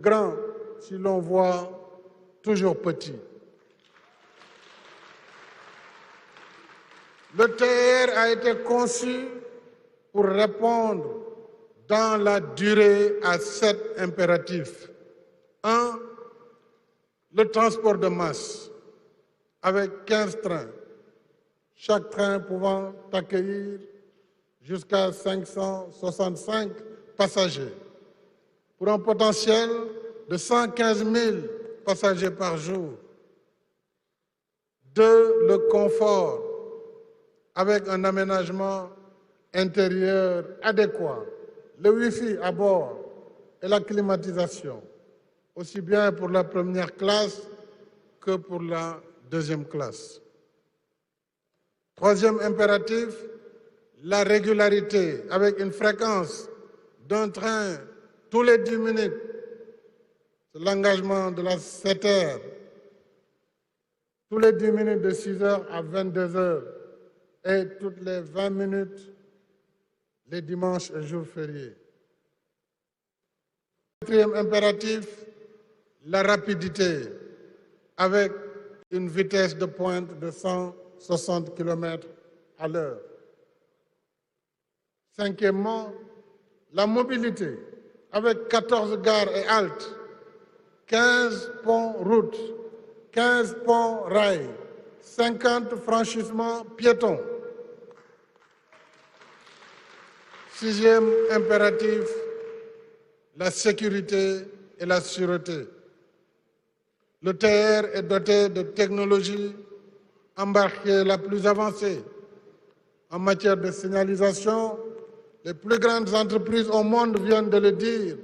grand si l'on voit toujours petit. Le TER a été conçu pour répondre dans la durée à 7 impératifs. 1. Le transport de masse, avec 15 trains, chaque train pouvant accueillir jusqu'à 565 passagers, pour un potentiel de 115 000 passagers par jour. 2. Le confort, avec un aménagement intérieur adéquat, le Wi-Fi à bord et la climatisation, aussi bien pour la première classe que pour la deuxième classe. 3e impératif, la régularité, avec une fréquence d'un train tous les 10 minutes. C'est l'engagement de la 7 heures, tous les 10 minutes de 6 heures à 22 heures et toutes les 20 minutes les dimanches et jours fériés. 4e impératif, la rapidité, avec une vitesse de pointe de 160 km à l'heure. 5e, la mobilité, avec 14 gares et haltes, 15 ponts-routes, 15 ponts-rails, 50 franchissements piétons. 6e impératif, la sécurité et la sûreté. Le TER est doté de technologies embarquées la plus avancée. En matière de signalisation, les plus grandes entreprises au monde viennent de le dire.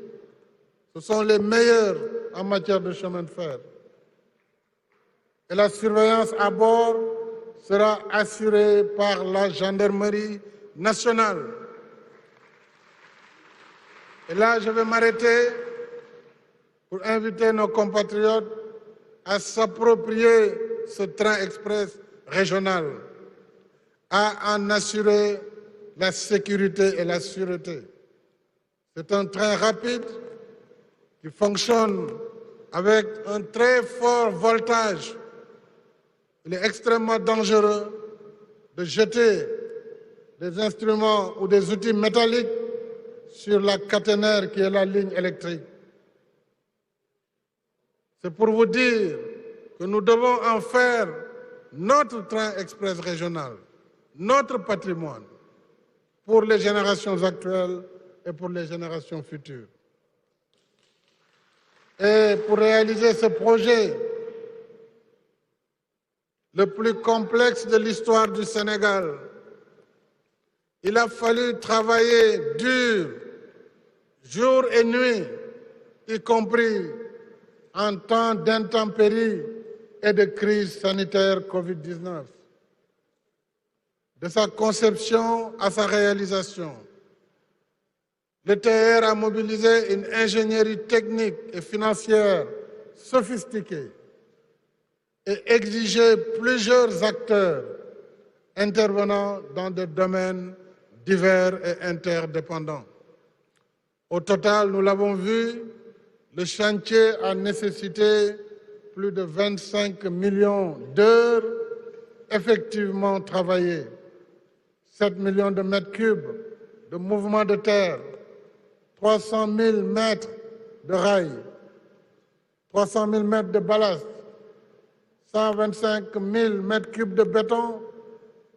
Ce sont les meilleurs en matière de chemin de fer. Et la surveillance à bord sera assurée par la gendarmerie nationale. Et là, je vais m'arrêter pour inviter nos compatriotes à s'approprier ce train express régional, à en assurer la sécurité et la sûreté. C'est un train rapide qui fonctionne avec un très fort voltage. Il est extrêmement dangereux de jeter des instruments ou des outils métalliques sur la caténaire qui est la ligne électrique. C'est pour vous dire que nous devons en faire notre train express régional, notre patrimoine, pour les générations actuelles et pour les générations futures. Et pour réaliser ce projet, le plus complexe de l'histoire du Sénégal, il a fallu travailler dur, jour et nuit, y compris en temps d'intempéries et de crise sanitaire Covid-19. De sa conception à sa réalisation, le TER a mobilisé une ingénierie technique et financière sophistiquée et exigé plusieurs acteurs intervenant dans des domaines divers et interdépendants. Au total, nous l'avons vu, le chantier a nécessité plus de 25 millions d'heures effectivement travaillées, 7 millions de mètres cubes de mouvements de terre, 300 000 mètres de rails, 300 000 mètres de ballast, 125 000 mètres cubes de béton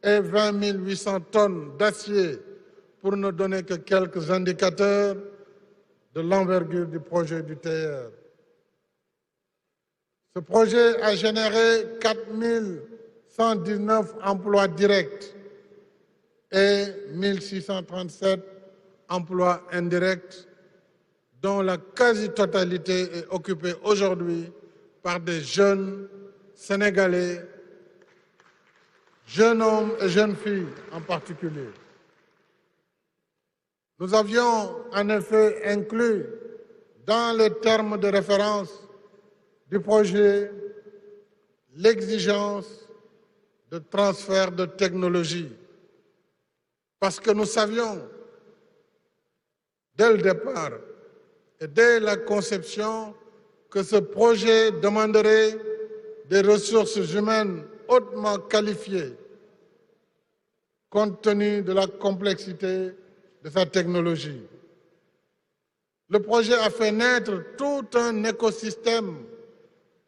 et 20 800 tonnes d'acier, pour ne donner que quelques indicateurs de l'envergure du projet du TER. Ce projet a généré 4 119 emplois directs et 1 637 emplois indirects, dont la quasi-totalité est occupée aujourd'hui par des jeunes Sénégalais, jeunes hommes et jeunes filles en particulier. Nous avions en effet inclus dans les termes de référence du projet l'exigence de transfert de technologie, parce que nous savions dès le départ et dès la conception que ce projet demanderait des ressources humaines hautement qualifiées, compte tenu de la complexité de sa technologie. Le projet a fait naître tout un écosystème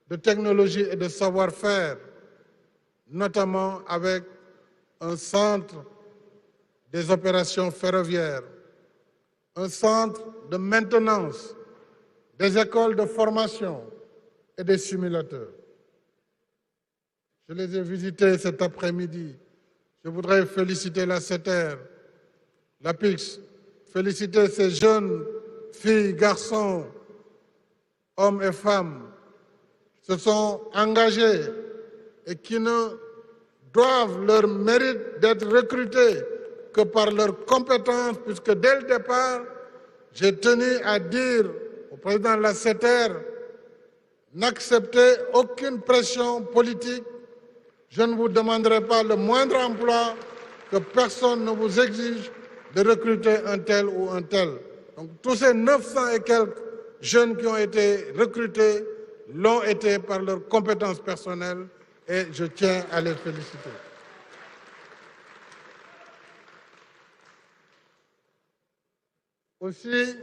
de technologie et de savoir-faire, notamment avec un centre des opérations ferroviaires, un centre de maintenance, des écoles de formation et des simulateurs. Je les ai visités cet après-midi. Je voudrais féliciter la CETER, la PIX, féliciter ces jeunes filles, garçons, hommes et femmes qui se sont engagés et qui ne doivent leur mérite d'être recrutés que par leurs compétences, puisque dès le départ, j'ai tenu à dire au président de la CETER, n'acceptez aucune pression politique. Je ne vous demanderai pas le moindre emploi, que personne ne vous exige de recruter un tel ou un tel. Donc tous ces 900 et quelques jeunes qui ont été recrutés l'ont été par leurs compétences personnelles et je tiens à les féliciter. Aussi,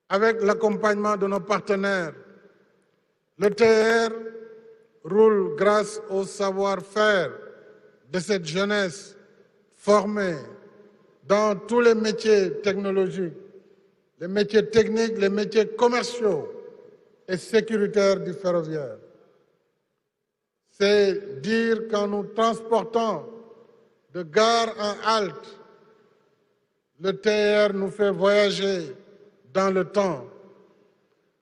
avec l'accompagnement de nos partenaires, le TR roule grâce au savoir-faire de cette jeunesse formée dans tous les métiers technologiques, les métiers techniques, les métiers commerciaux et sécuritaires du ferroviaire. C'est dire qu'en nous transportant de gare en halte, le TR nous fait voyager dans le temps,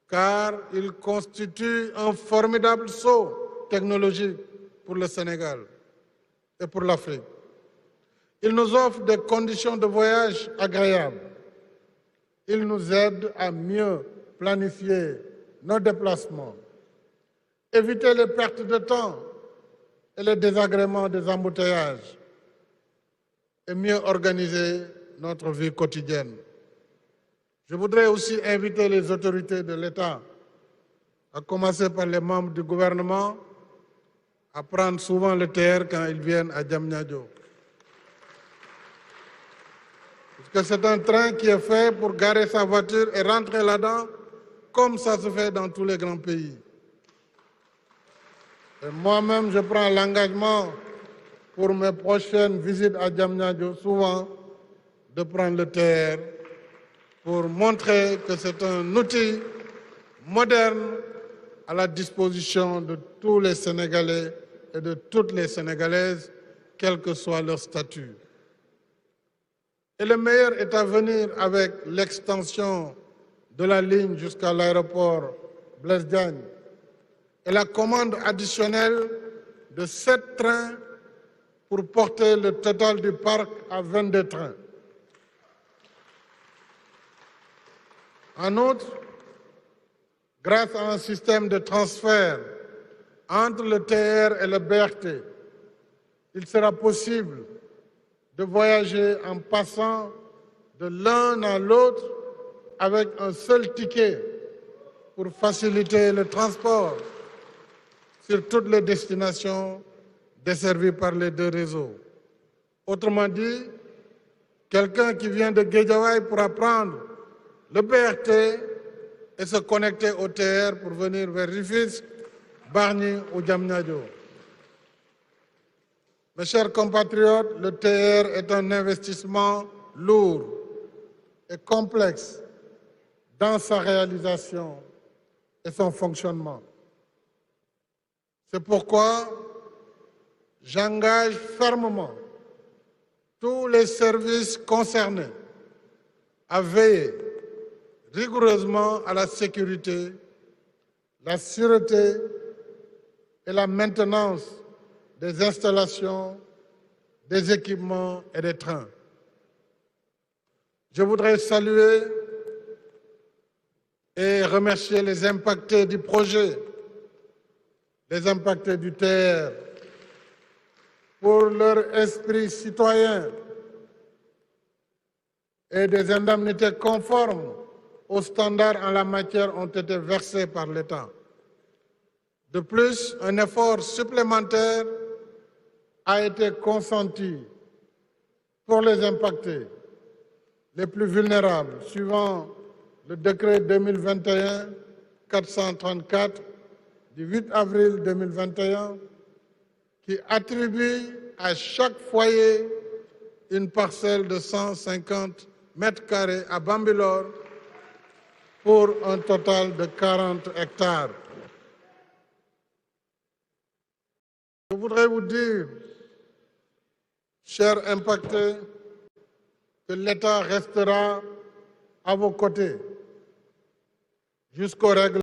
car il constitue un formidable saut technologique pour le Sénégal et pour l'Afrique. Il nous offre des conditions de voyage agréables. Il nous aide à mieux planifier nos déplacements, éviter les pertes de temps et les désagréments des embouteillages et mieux organiser notre vie quotidienne. Je voudrais aussi inviter les autorités de l'État, à commencer par les membres du gouvernement, à prendre souvent le TR quand ils viennent à Diamniadio. Parce que c'est un train qui est fait pour garer sa voiture et rentrer là-dedans, comme ça se fait dans tous les grands pays. Et moi-même, je prends l'engagement pour mes prochaines visites à Diamniadio, souvent, de prendre le TR pour montrer que c'est un outil moderne à la disposition de tous les Sénégalais et de toutes les Sénégalaises, quel que soit leur statut. Et le meilleur est à venir avec l'extension de la ligne jusqu'à l'aéroport Blaise Diagne et la commande additionnelle de 7 trains pour porter le total du parc à 22 trains. En outre, grâce à un système de transfert entre le TR et le BRT, il sera possible de voyager en passant de l'un à l'autre avec un seul ticket pour faciliter le transport sur toutes les destinations desservies par les deux réseaux. Autrement dit, quelqu'un qui vient de Guédiawaye pourra prendre le BRT et se connecter au TR pour venir vers Rufisque, Bargny ou Diamniadio. Mes chers compatriotes, le TR est un investissement lourd et complexe dans sa réalisation et son fonctionnement. C'est pourquoi j'engage fermement tous les services concernés à veiller rigoureusement à la sécurité, la sûreté et la maintenance des installations, des équipements et des trains. Je voudrais saluer et remercier les impactés du projet, les impactés du TR, pour leur esprit citoyen et des indemnités conformes aux standards en la matière ont été versés par l'État. De plus, un effort supplémentaire a été consenti pour les impactés les plus vulnérables, suivant le décret 2021-434 du 8 avril 2021, qui attribue à chaque foyer une parcelle de 150 mètres carrés à Bambilor pour un total de 40 hectares. Je voudrais vous dire, chers impactés, que l'État restera à vos côtés jusqu'au règlement.